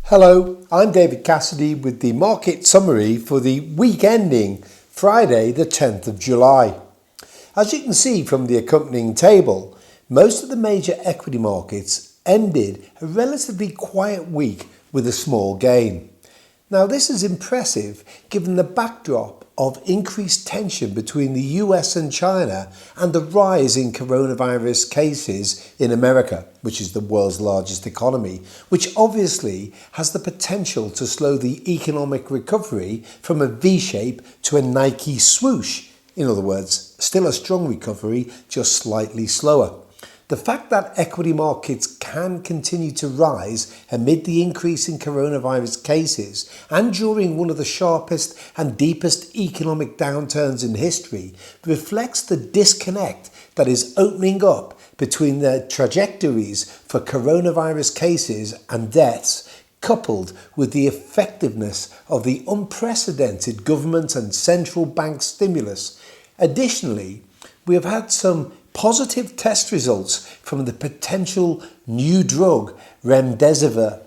Hello, I'm David Cassidy with the market summary for the week ending Friday the 10th of July. As you can see from the accompanying table, most of the major equity markets ended a relatively quiet week with a small gain. Now this is impressive given the backdrop of increased tension between the US and China and the rise in coronavirus cases in America, which is the world's largest economy, which obviously has the potential to slow the economic recovery from a V-shape to a Nike swoosh. In other words, still a strong recovery, just slightly slower. The fact that equity markets can continue to rise amid the increase in coronavirus cases and during one of the sharpest and deepest economic downturns in history reflects the disconnect that is opening up between the trajectories for coronavirus cases and deaths, coupled with the effectiveness of the unprecedented government and central bank stimulus. Additionally, we have had some positive test results from the potential new drug remdesivir.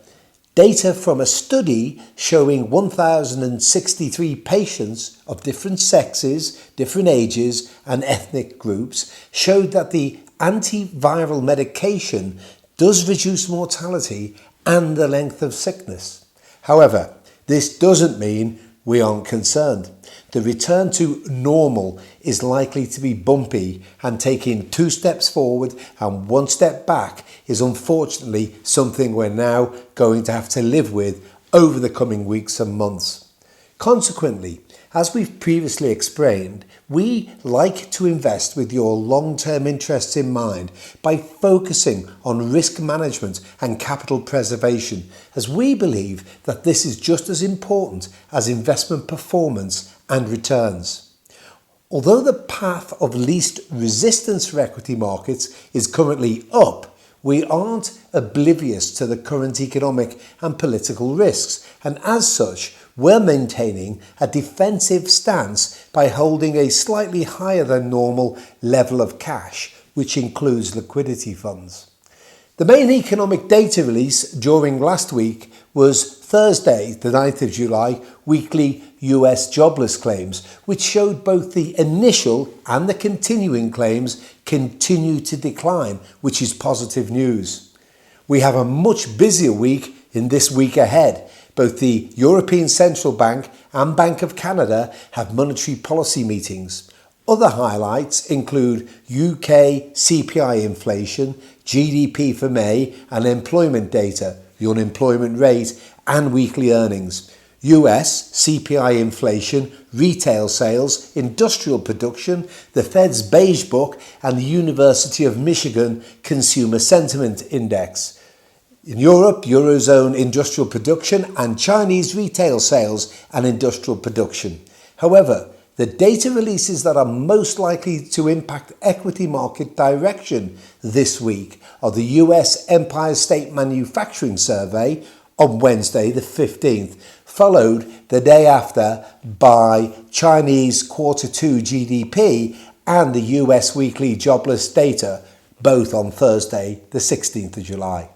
Data from a study showing 1,063 patients of different sexes, different ages and ethnic groups showed that the antiviral medication does reduce mortality and the length of sickness. However, this doesn't mean we aren't concerned. The return to normal is likely to be bumpy, and taking 2 steps forward and 1 step back is unfortunately something we're now going to have to live with over the coming weeks and months. Consequently, as we've previously explained, we like to invest with your long-term interests in mind by focusing on risk management and capital preservation, as we believe that this is just as important as investment performance and returns. Although the path of least resistance for equity markets is currently up, we aren't oblivious to the current economic and political risks, and as such, we're maintaining a defensive stance by holding a slightly higher than normal level of cash, which includes liquidity funds. The main economic data release during last week was Thursday, the 9th of July, weekly US jobless claims, which showed both the initial and the continuing claims continue to decline, which is positive news. We have a much busier week in this week ahead. Both the European Central Bank and Bank of Canada have monetary policy meetings. Other highlights include UK CPI inflation, GDP for May and employment data, the unemployment rate and weekly earnings. US CPI inflation, retail sales, industrial production, the Fed's Beige Book and the University of Michigan Consumer Sentiment Index. In Europe, Eurozone industrial production and Chinese retail sales and industrial production. However, the data releases that are most likely to impact equity market direction this week are the US Empire State Manufacturing Survey on Wednesday the 15th, followed the day after by Chinese Q2 GDP and the US weekly jobless data, both on Thursday the 16th of July.